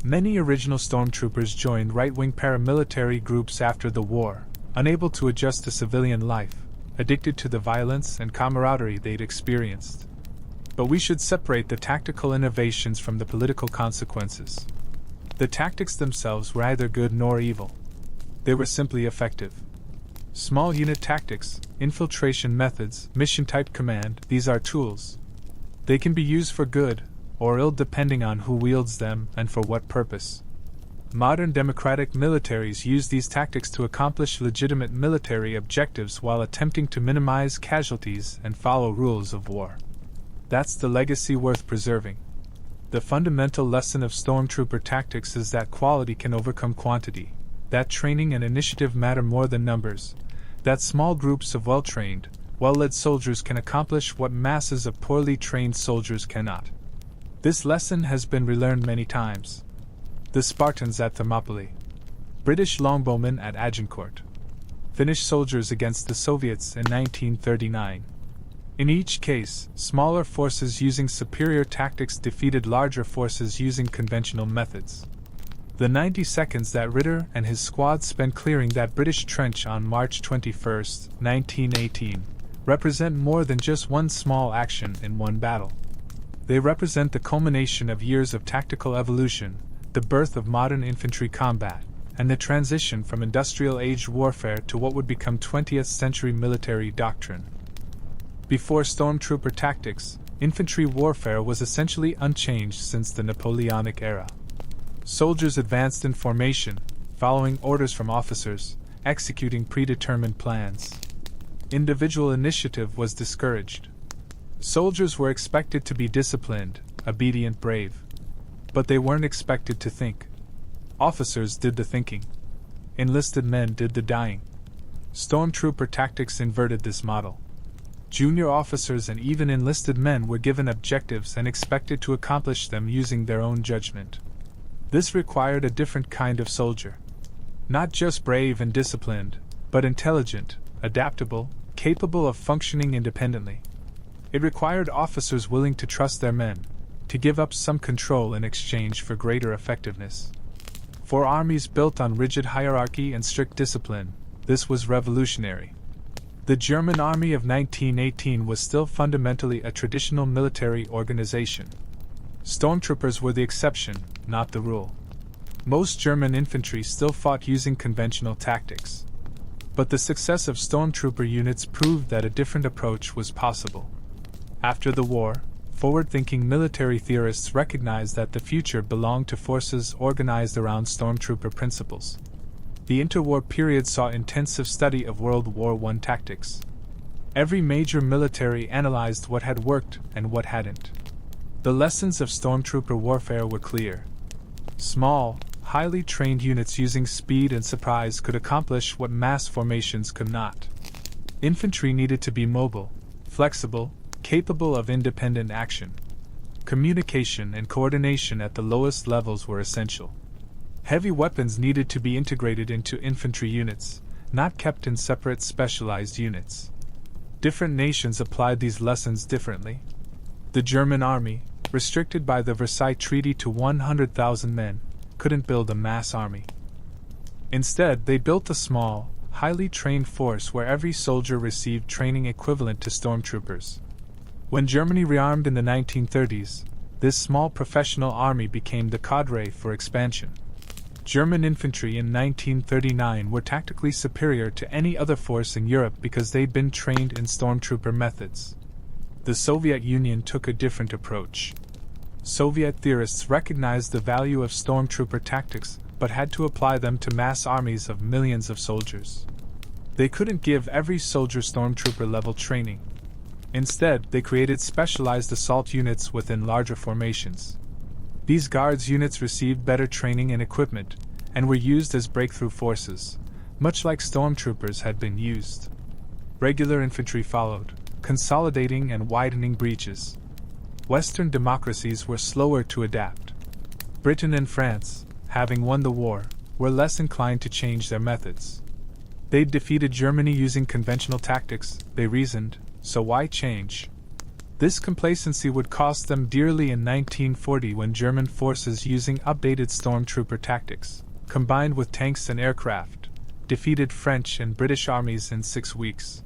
Many original stormtroopers joined right-wing paramilitary groups after the war, unable to adjust to civilian life, addicted to the violence and camaraderie they'd experienced. But we should separate the tactical innovations from the political consequences. The tactics themselves were neither good nor evil. They were simply effective. Small unit tactics, infiltration methods, mission-type command, these are tools. They can be used for good or ill depending on who wields them and for what purpose. Modern democratic militaries use these tactics to accomplish legitimate military objectives while attempting to minimize casualties and follow rules of war. That's the legacy worth preserving. The fundamental lesson of Stormtrooper tactics is that quality can overcome quantity, that training and initiative matter more than numbers, that small groups of well-trained, well-led soldiers can accomplish what masses of poorly trained soldiers cannot. This lesson has been relearned many times. The Spartans at Thermopylae, British longbowmen at Agincourt, Finnish soldiers against the Soviets in 1939. In each case, smaller forces using superior tactics defeated larger forces using conventional methods. The 90 seconds that Ritter and his squad spent clearing that British trench on March 21, 1918, represent more than just one small action in one battle. They represent the culmination of years of tactical evolution, the birth of modern infantry combat, and the transition from industrial-age warfare to what would become 20th-century military doctrine. Before Stormtrooper tactics, infantry warfare was essentially unchanged since the Napoleonic era. Soldiers advanced in formation, following orders from officers, executing predetermined plans. Individual initiative was discouraged. Soldiers were expected to be disciplined, obedient, brave. But they weren't expected to think. Officers did the thinking. Enlisted men did the dying. Stormtrooper tactics inverted this model. Junior officers and even enlisted men were given objectives and expected to accomplish them using their own judgment. This required a different kind of soldier. Not just brave and disciplined, but intelligent, adaptable, capable of functioning independently. It required officers willing to trust their men, to give up some control in exchange for greater effectiveness. For armies built on rigid hierarchy and strict discipline, this was revolutionary. The German army of 1918 was still fundamentally a traditional military organization. Stormtroopers were the exception, not the rule. Most German infantry still fought using conventional tactics. But the success of Stormtrooper units proved that a different approach was possible. After the war, forward-thinking military theorists recognized that the future belonged to forces organized around Stormtrooper principles. The interwar period saw intensive study of World War I tactics. Every major military analyzed what had worked and what hadn't. The lessons of Stormtrooper warfare were clear. Small, highly trained units using speed and surprise could accomplish what mass formations could not. Infantry needed to be mobile, flexible, capable of independent action. Communication and coordination at the lowest levels were essential. Heavy weapons needed to be integrated into infantry units, not kept in separate specialized units. Different nations applied these lessons differently. The German army, restricted by the Versailles Treaty to 100,000 men, couldn't build a mass army. Instead, they built a small, highly trained force where every soldier received training equivalent to stormtroopers. When Germany rearmed in the 1930s, this small professional army became the cadre for expansion. German infantry in 1939 were tactically superior to any other force in Europe because they'd been trained in stormtrooper methods. The Soviet Union took a different approach. Soviet theorists recognized the value of stormtrooper tactics, but had to apply them to mass armies of millions of soldiers. They couldn't give every soldier stormtrooper-level training. Instead, they created specialized assault units within larger formations. These guards units received better training and equipment, and were used as breakthrough forces, much like stormtroopers had been used. Regular infantry followed, consolidating and widening breaches. Western democracies were slower to adapt. Britain and France, having won the war, were less inclined to change their methods. They'd defeated Germany using conventional tactics, they reasoned, so why change? This complacency would cost them dearly in 1940 when German forces using updated stormtrooper tactics, combined with tanks and aircraft, defeated French and British armies in 6 weeks.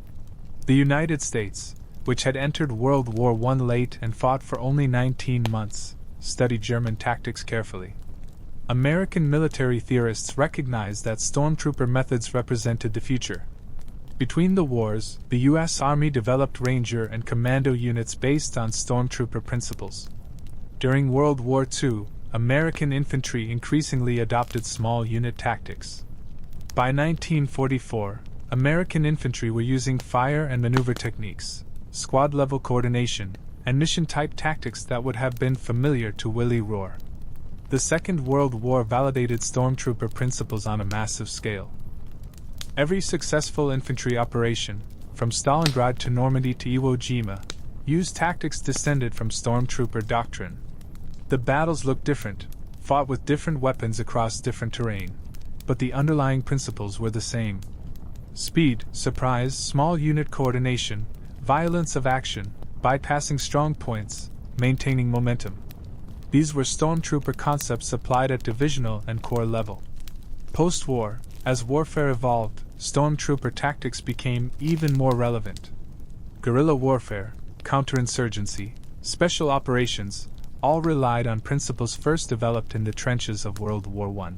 The United States, which had entered World War I late and fought for only 19 months, studied German tactics carefully. American military theorists recognized that stormtrooper methods represented the future. Between the wars, the U.S. Army developed Ranger and Commando units based on stormtrooper principles. During World War II, American infantry increasingly adopted small unit tactics. By 1944, American infantry were using fire and maneuver techniques, squad-level coordination, and mission-type tactics that would have been familiar to Willy Rohr. The Second World War validated stormtrooper principles on a massive scale. Every successful infantry operation, from Stalingrad to Normandy to Iwo Jima, used tactics descended from stormtrooper doctrine. The battles looked different, fought with different weapons across different terrain, but the underlying principles were the same. Speed, surprise, small unit coordination, violence of action, bypassing strong points, maintaining momentum. These were stormtrooper concepts applied at divisional and corps level. Post-war, as warfare evolved, stormtrooper tactics became even more relevant. Guerrilla warfare, counterinsurgency, special operations, all relied on principles first developed in the trenches of World War I.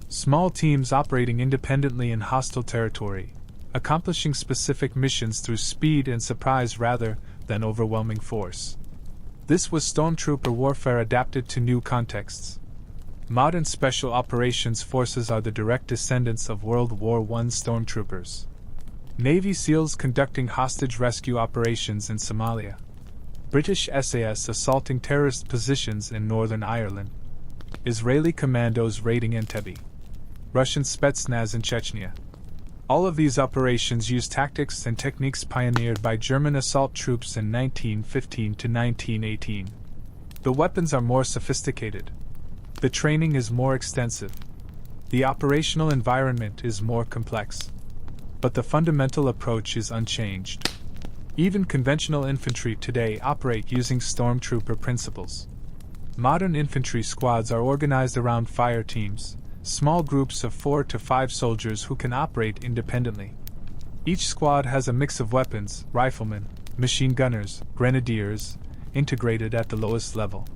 Small teams operating independently in hostile territory, accomplishing specific missions through speed and surprise rather than overwhelming force. This was stormtrooper warfare adapted to new contexts. Modern special operations forces are the direct descendants of World War I stormtroopers. Navy SEALs conducting hostage rescue operations in Somalia. British SAS assaulting terrorist positions in Northern Ireland. Israeli commandos raiding Entebbe. Russian Spetsnaz in Chechnya. All of these operations use tactics and techniques pioneered by German assault troops in 1915 to 1918. The weapons are more sophisticated. The training is more extensive. The operational environment is more complex. But the fundamental approach is unchanged. Even conventional infantry today operate using stormtrooper principles. Modern infantry squads are organized around fire teams, small groups of 4 to 5 soldiers who can operate independently. Each squad has a mix of weapons, riflemen, machine gunners, grenadiers, integrated at the lowest level.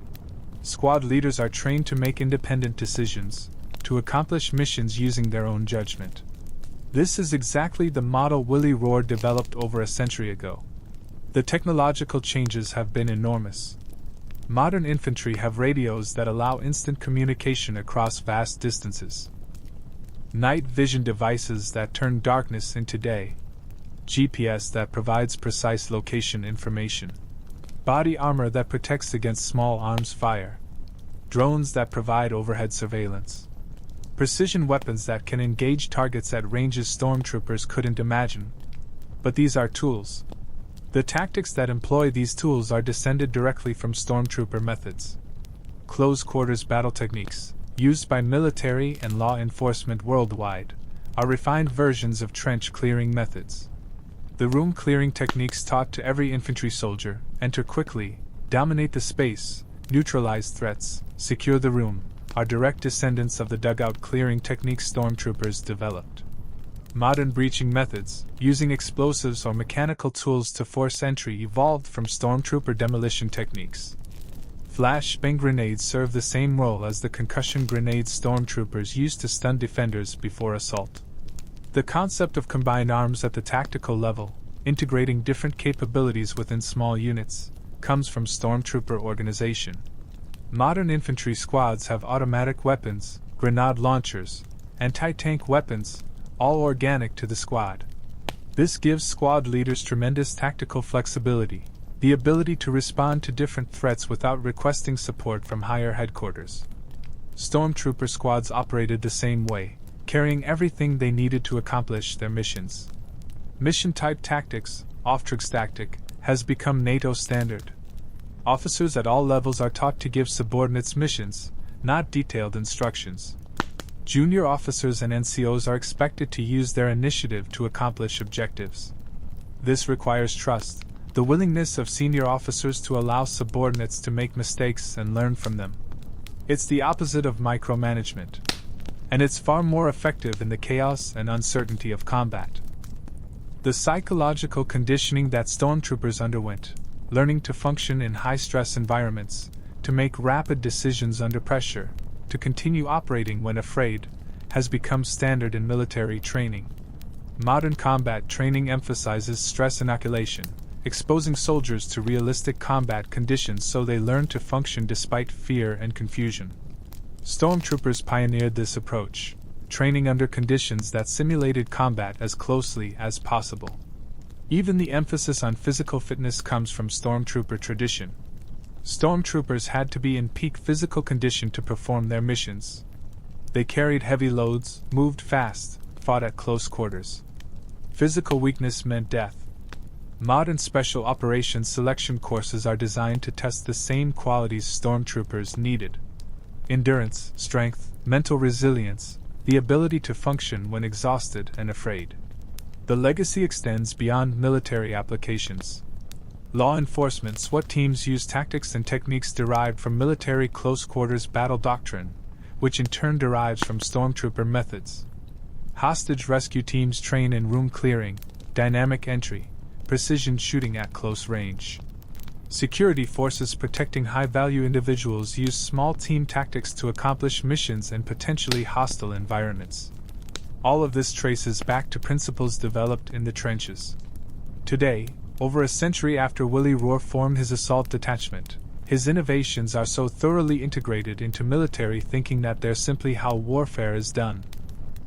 Squad leaders are trained to make independent decisions, to accomplish missions using their own judgment. This is exactly the model Willy Rohr developed over a century ago. The technological changes have been enormous. Modern infantry have radios that allow instant communication across vast distances. Night vision devices that turn darkness into day. GPS that provides precise location information. Body armor that protects against small arms fire. Drones that provide overhead surveillance. Precision weapons that can engage targets at ranges stormtroopers couldn't imagine. But these are tools. The tactics that employ these tools are descended directly from stormtrooper methods. Close-quarters battle techniques, used by military and law enforcement worldwide, are refined versions of trench-clearing methods. The room-clearing techniques taught to every infantry soldier: enter quickly, dominate the space, neutralize threats, secure the room, are direct descendants of the dugout-clearing techniques stormtroopers developed. Modern breaching methods, using explosives or mechanical tools to force entry, evolved from stormtrooper demolition techniques. Flashbang grenades serve the same role as the concussion grenades stormtroopers used to stun defenders before assault. The concept of combined arms at the tactical level, integrating different capabilities within small units, comes from stormtrooper organization. Modern infantry squads have automatic weapons, grenade launchers, anti-tank weapons, all organic to the squad. This gives squad leaders tremendous tactical flexibility, the ability to respond to different threats without requesting support from higher headquarters. Stormtrooper squads operated the same way, carrying everything they needed to accomplish their missions. Mission-type tactics, Auftragstactik, has become NATO standard. Officers at all levels are taught to give subordinates missions, not detailed instructions. Junior officers and NCOs are expected to use their initiative to accomplish objectives. This requires trust, the willingness of senior officers to allow subordinates to make mistakes and learn from them. It's the opposite of micromanagement. And it's far more effective in the chaos and uncertainty of combat. The psychological conditioning that stormtroopers underwent, learning to function in high-stress environments, to make rapid decisions under pressure, to continue operating when afraid, has become standard in military training. Modern combat training emphasizes stress inoculation, exposing soldiers to realistic combat conditions so they learn to function despite fear and confusion. Stormtroopers pioneered this approach, training under conditions that simulated combat as closely as possible. Even the emphasis on physical fitness comes from stormtrooper tradition. Stormtroopers had to be in peak physical condition to perform their missions. They carried heavy loads, moved fast, fought at close quarters. Physical weakness meant death. Modern special operations selection courses are designed to test the same qualities stormtroopers needed: endurance, strength, mental resilience, the ability to function when exhausted and afraid. The legacy extends beyond military applications. Law enforcement SWAT teams use tactics and techniques derived from military close-quarters battle doctrine, which in turn derives from stormtrooper methods. Hostage rescue teams train in room clearing, dynamic entry, precision shooting at close range. Security forces protecting high-value individuals use small team tactics to accomplish missions in potentially hostile environments. All of this traces back to principles developed in the trenches. Today, over a century after Willy Rohr formed his assault detachment, his innovations are so thoroughly integrated into military thinking that they're simply how warfare is done.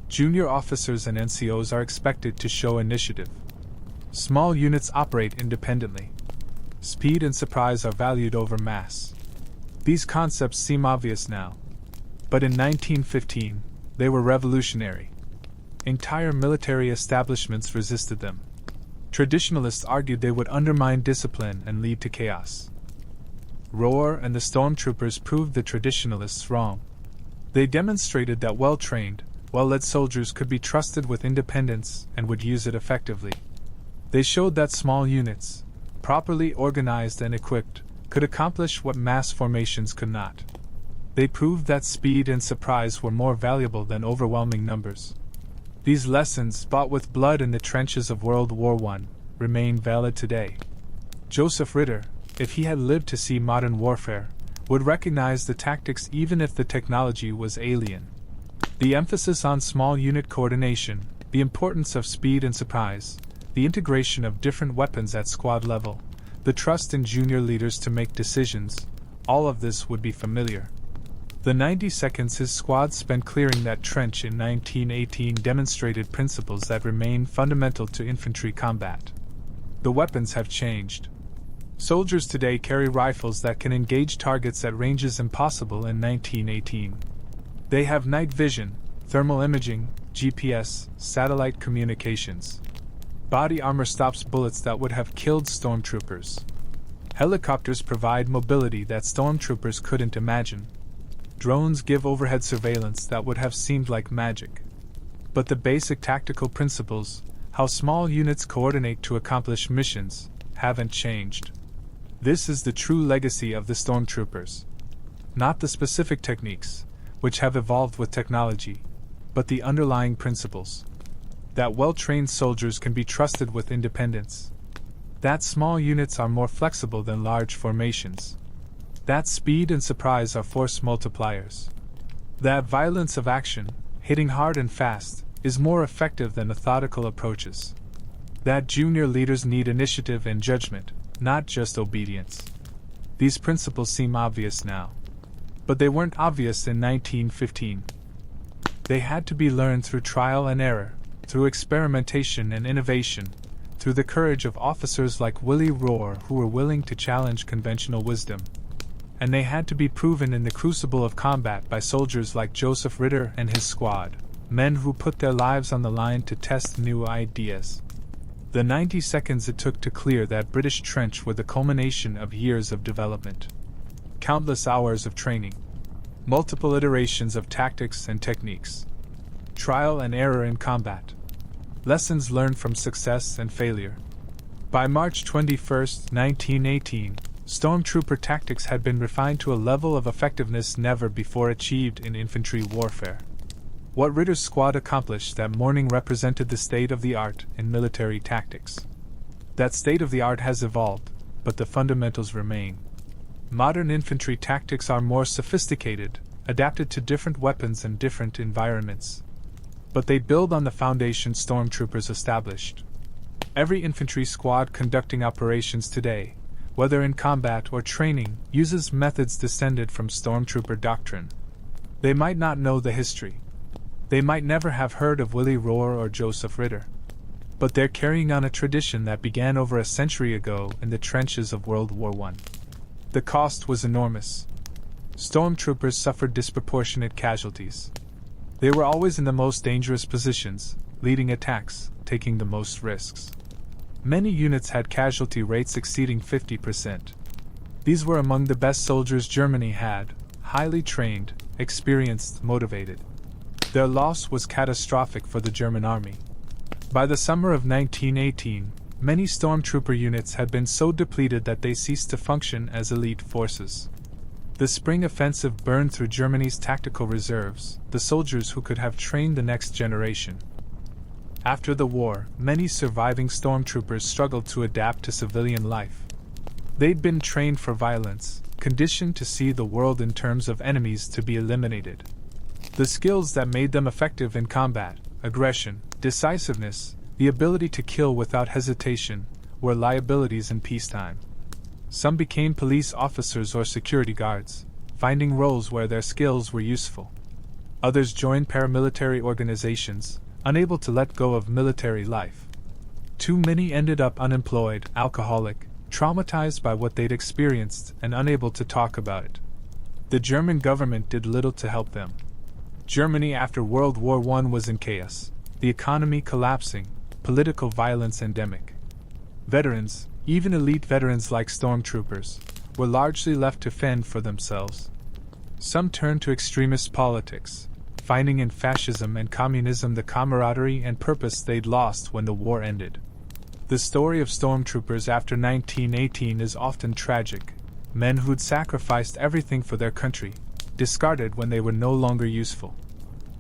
Junior officers and NCOs are expected to show initiative. Small units operate independently. Speed and surprise are valued over mass. These concepts seem obvious now, but in 1915, they were revolutionary. Entire military establishments resisted them. Traditionalists argued they would undermine discipline and lead to chaos. Rohr and the stormtroopers proved the traditionalists wrong. They demonstrated that well-trained, well-led soldiers could be trusted with independence and would use it effectively. They showed that small units, properly organized and equipped, could accomplish what mass formations could not. They proved that speed and surprise were more valuable than overwhelming numbers. These lessons, bought with blood in the trenches of World War I, remain valid today. Joseph Ritter, if he had lived to see modern warfare, would recognize the tactics even if the technology was alien. The emphasis on small unit coordination, the importance of speed and surprise, the integration of different weapons at squad level, the trust in junior leaders to make decisions, all of this would be familiar. The 90 seconds his squad spent clearing that trench in 1918 demonstrated principles that remain fundamental to infantry combat. The weapons have changed. Soldiers today carry rifles that can engage targets at ranges impossible in 1918. They have night vision, thermal imaging, GPS, satellite communications. Body armor stops bullets that would have killed stormtroopers. Helicopters provide mobility that stormtroopers couldn't imagine. Drones give overhead surveillance that would have seemed like magic. But the basic tactical principles, how small units coordinate to accomplish missions, haven't changed. This is the true legacy of the stormtroopers. Not the specific techniques, which have evolved with technology, but the underlying principles. That well-trained soldiers can be trusted with independence. That small units are more flexible than large formations. That speed and surprise are force multipliers. That violence of action, hitting hard and fast, is more effective than methodical approaches. That junior leaders need initiative and judgment, not just obedience. These principles seem obvious now. But they weren't obvious in 1915. They had to be learned through trial and error, through experimentation and innovation, through the courage of officers like Willy Rohr who were willing to challenge conventional wisdom. And they had to be proven in the crucible of combat by soldiers like Joseph Ritter and his squad, men who put their lives on the line to test new ideas. The 90 seconds it took to clear that British trench were the culmination of years of development. Countless hours of training. Multiple iterations of tactics and techniques. Trial and error in combat. Lessons learned from success and failure. By March 21, 1918, Stormtrooper tactics had been refined to a level of effectiveness never before achieved in infantry warfare. What Ritter's squad accomplished that morning represented the state of the art in military tactics. That state of the art has evolved, but the fundamentals remain. Modern infantry tactics are more sophisticated, adapted to different weapons and different environments. But they build on the foundation stormtroopers established. Every infantry squad conducting operations today, whether in combat or training, uses methods descended from stormtrooper doctrine. They might not know the history. They might never have heard of Willy Rohr or Joseph Ritter. But they're carrying on a tradition that began over a century ago in the trenches of World War I. The cost was enormous. Stormtroopers suffered disproportionate casualties. They were always in the most dangerous positions, leading attacks, taking the most risks. Many units had casualty rates exceeding 50%. These were among the best soldiers Germany had, highly trained, experienced, motivated. Their loss was catastrophic for the German army. By the summer of 1918, many stormtrooper units had been so depleted that they ceased to function as elite forces. The spring offensive burned through Germany's tactical reserves, the soldiers who could have trained the next generation. After the war, many surviving stormtroopers struggled to adapt to civilian life. They'd been trained for violence, conditioned to see the world in terms of enemies to be eliminated. The skills that made them effective in combat, aggression, decisiveness, the ability to kill without hesitation, were liabilities in peacetime. Some became police officers or security guards, finding roles where their skills were useful. Others joined paramilitary organizations, unable to let go of military life. Too many ended up unemployed, alcoholic, traumatized by what they'd experienced, and unable to talk about it. The German government did little to help them. Germany after World War I was in chaos, the economy collapsing, political violence endemic. Veterans, even elite veterans like stormtroopers, were largely left to fend for themselves. Some turned to extremist politics, finding in fascism and communism the camaraderie and purpose they'd lost when the war ended. The story of stormtroopers after 1918 is often tragic. Men who'd sacrificed everything for their country, discarded when they were no longer useful.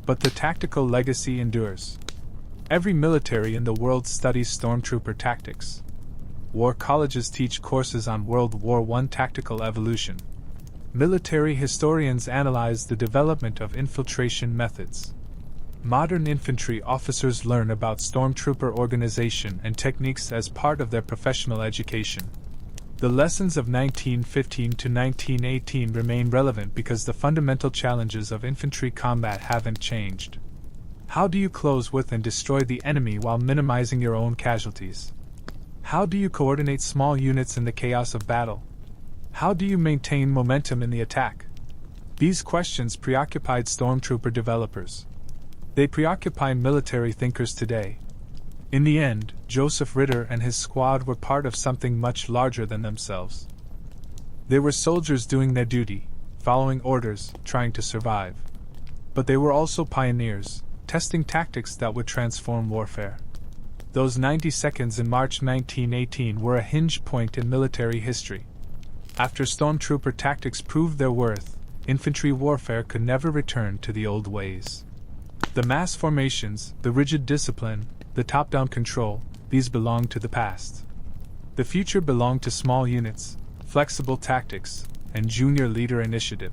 But the tactical legacy endures. Every military in the world studies stormtrooper tactics. War colleges teach courses on World War I tactical evolution. Military historians analyze the development of infiltration methods. Modern infantry officers learn about stormtrooper organization and techniques as part of their professional education. The lessons of 1915 to 1918 remain relevant because the fundamental challenges of infantry combat haven't changed. How do you close with and destroy the enemy while minimizing your own casualties? How do you coordinate small units in the chaos of battle? How do you maintain momentum in the attack? These questions preoccupied stormtrooper developers. They preoccupy military thinkers today. In the end, Joseph Ritter and his squad were part of something much larger than themselves. They were soldiers doing their duty, following orders, trying to survive. But they were also pioneers, testing tactics that would transform warfare. Those 90 seconds in March 1918 were a hinge point in military history. After stormtrooper tactics proved their worth, infantry warfare could never return to the old ways. The mass formations, the rigid discipline, the top-down control, these belong to the past. The future belonged to small units, flexible tactics, and junior leader initiative.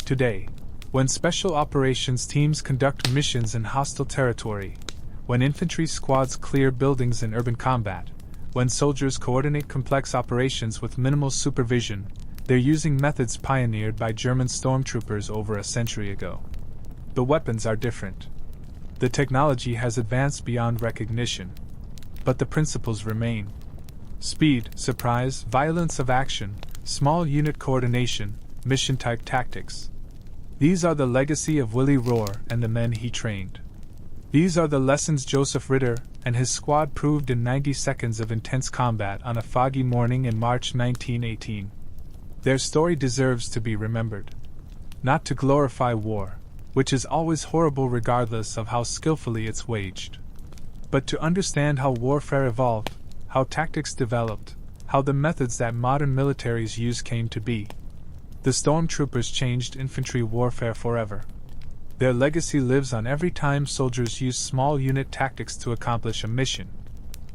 Today, when special operations teams conduct missions in hostile territory, when infantry squads clear buildings in urban combat, when soldiers coordinate complex operations with minimal supervision, they're using methods pioneered by German stormtroopers over a century ago. The weapons are different. The technology has advanced beyond recognition. But the principles remain. Speed, surprise, violence of action, small unit coordination, mission-type tactics. These are the legacy of Willy Rohr and the men he trained. These are the lessons Joseph Ritter and his squad proved in 90 seconds of intense combat on a foggy morning in March 1918. Their story deserves to be remembered. Not to glorify war, which is always horrible regardless of how skillfully it's waged, but to understand how warfare evolved, how tactics developed, how the methods that modern militaries use came to be. The stormtroopers changed infantry warfare forever. Their legacy lives on every time soldiers use small unit tactics to accomplish a mission.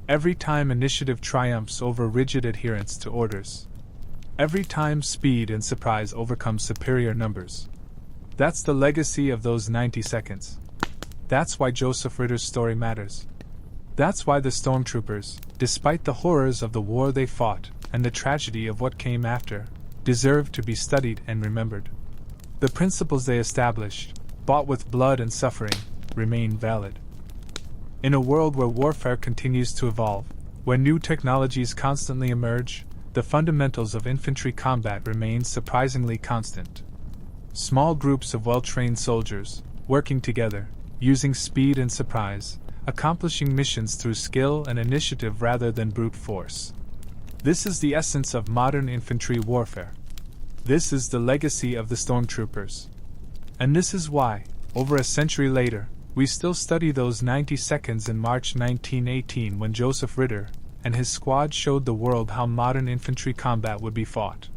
Every time initiative triumphs over rigid adherence to orders. Every time speed and surprise overcome superior numbers. That's the legacy of those 90 seconds. That's why Joseph Ritter's story matters. That's why the Stormtroopers, despite the horrors of the war they fought and the tragedy of what came after, deserve to be studied and remembered. The principles they established, bought with blood and suffering, remain valid. In a world where warfare continues to evolve, where new technologies constantly emerge, the fundamentals of infantry combat remain surprisingly constant. Small groups of well-trained soldiers, working together, using speed and surprise, accomplishing missions through skill and initiative rather than brute force. This is the essence of modern infantry warfare. This is the legacy of the Stormtroopers. And this is why, over a century later, we still study those 90 seconds in March 1918 when Joseph Ritter and his squad showed the world how modern infantry combat would be fought.